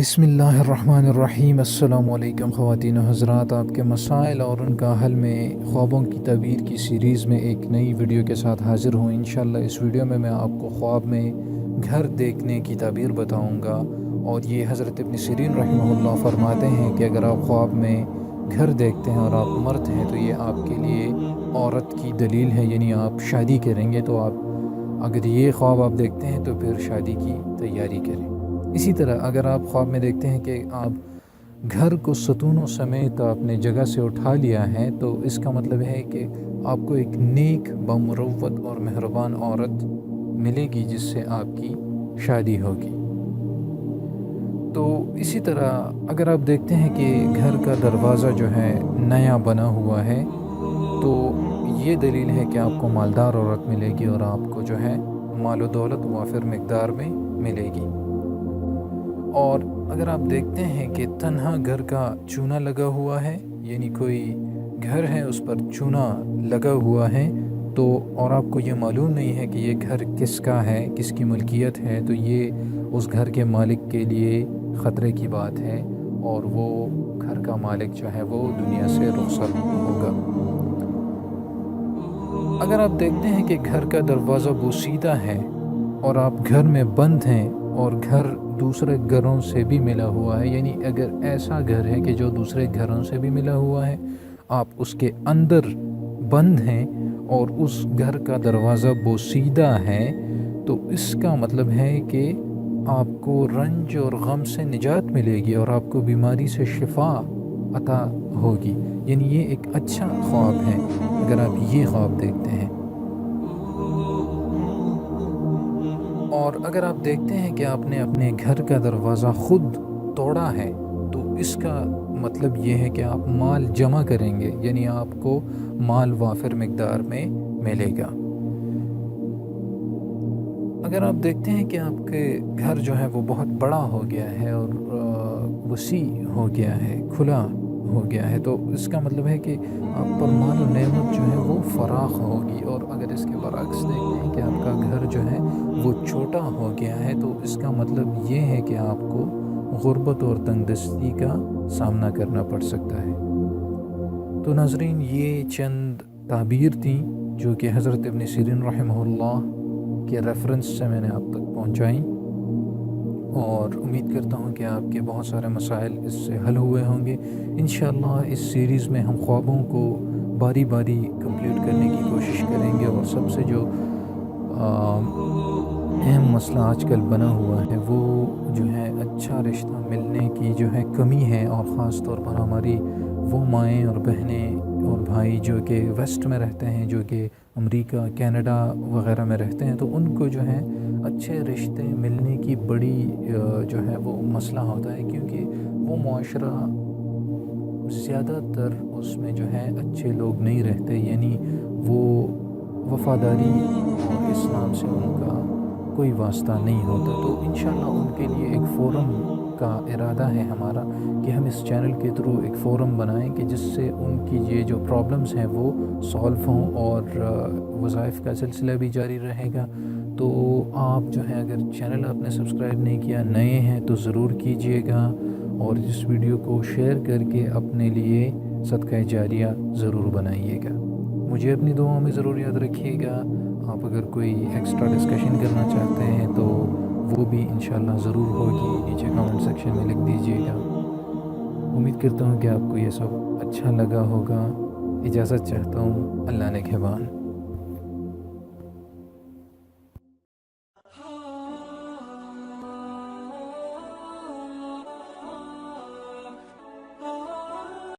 बिस्मिल्लाहिर्रहमानिर्रहीम। अस्सलामु अलैकुम ख़वातीन व हज़रात, आपके मसाइल और उनका हल में ख्वाबों की ताबीर की सीरीज़ में एक नई वीडियो के साथ हाज़िर हूँ। इंशाअल्लाह इस वीडियो में मैं आपको ख्वाब में घर देखने की ताबीर बताऊँगा। और ये हज़रत इब्न सीरीन रहमहुल्लाह फरमाते हैं कि अगर आप ख्वाब में घर देखते हैं और आप मर्द हैं तो ये आपके लिए औरत की दलील है, यानी आप शादी करेंगे। तो आप अगर ये ख्वाब आप देखते हैं तो फिर शादी की तैयारी करें। इसी तरह अगर आप ख्वाब में देखते हैं कि आप घर को सतूनों समेत आपने जगह से उठा लिया है, तो इसका मतलब है कि आपको एक नेक बमुरव्वत और मेहरबान औरत मिलेगी जिससे आपकी शादी होगी। तो इसी तरह अगर आप देखते हैं कि घर का दरवाज़ा जो है नया बना हुआ है, तो ये दलील है कि आपको मालदार औरत मिलेगी और आपको जो है माल व दौलत वाफिर मिकदार में मिलेगी। और अगर आप देखते हैं कि तन्हा घर का चूना लगा हुआ है, यानी कोई घर है उस पर चूना लगा हुआ है, तो और आपको ये मालूम नहीं है कि ये घर किसका है, किसकी मुल्कियत है, तो ये उस घर के मालिक के लिए ख़तरे की बात है और वो घर का मालिक जो है वो दुनिया से रुखसत होगा। अगर आप देखते हैं कि घर का दरवाज़ा बोसीदा है और आप घर में बंद हैं और घर दूसरे घरों से भी मिला हुआ है, यानी अगर ऐसा घर है कि जो दूसरे घरों से भी मिला हुआ है, आप उसके अंदर बंद हैं और उस घर का दरवाज़ा बोसीदा है, तो इसका मतलब है कि आपको रंज और गम से निजात मिलेगी और आपको बीमारी से शिफा अता होगी। यानी ये एक अच्छा ख्वाब है अगर आप ये ख्वाब देखते हैं। और अगर आप देखते हैं कि आपने अपने घर का दरवाज़ा ख़ुद तोड़ा है, तो इसका मतलब ये है कि आप माल जमा करेंगे, यानी आपको माल वाफिर मिकदार में मिलेगा। अगर आप देखते हैं कि आपके घर जो है वो बहुत बड़ा हो गया है और वसी हो गया है, खुला हो गया है, तो इसका मतलब है कि आप पर माल और नेमत जो है वो फराख होगी। और अगर इसके बरअक्स देखते हैं कि आपका घर जो है वो छोटा हो गया है, तो इसका मतलब ये है कि आपको गुर्बत और तंगदस्ती का सामना करना पड़ सकता है। तो नाज़रीन, ये चंद ताबीर थी जो कि हज़रत इब्न सीरीन रहमहुल्लाह के रेफरेंस से मैंने आप तक पहुँचाई, और उम्मीद करता हूँ कि आपके बहुत सारे मसाइल इससे हल हुए होंगे। इंशाअल्लाह इस सीरीज़ में हम ख्वाबों को बारी बारी कंप्लीट करने की कोशिश करेंगे। और सबसे जो अहम मसला आजकल बना हुआ है वो जो है अच्छा रिश्ता मिलने की जो है कमी है, और ख़ास तौर पर हमारी वो माएँ और बहनें और भाई जो कि वेस्ट में रहते हैं, जो कि अमेरिका, कनाडा वग़ैरह में रहते हैं, तो उनको जो है अच्छे रिश्ते मिलने की बड़ी जो है वो मसला होता है, क्योंकि वो मुआशरा ज़्यादातर उसमें जो है अच्छे लोग नहीं रहते, यानी वो वफ़ादारी और इस्लाम से उनका कोई वास्ता नहीं होता। तो इंशाअल्लाह उनके लिए एक फ़ोरम का इरादा है हमारा कि हम इस चैनल के थ्रू एक फ़ोरम बनाएं कि जिससे उनकी ये जो प्रॉब्लम्स हैं वो सॉल्व हों और वज़ाइफ का सिलसिला भी जारी रहेगा। तो आप जो है अगर चैनल आपने सब्सक्राइब नहीं किया, नए हैं, तो ज़रूर कीजिएगा और इस वीडियो को शेयर करके अपने लिए सदका जारिया ज़रूर बनाइएगा। मुझे अपनी दुआओं में ज़रूर याद रखिएगा। आप अगर कोई एक्स्ट्रा डिस्कशन करना चाहते हैं तो वो भी इंशाअल्लाह ज़रूर होगी, नीचे कमेंट सेक्शन में लिख दीजिएगा। उम्मीद करता हूँ कि आपको ये सब अच्छा लगा होगा। इजाज़त चाहता हूँ, अल्लाह ने निगहबान।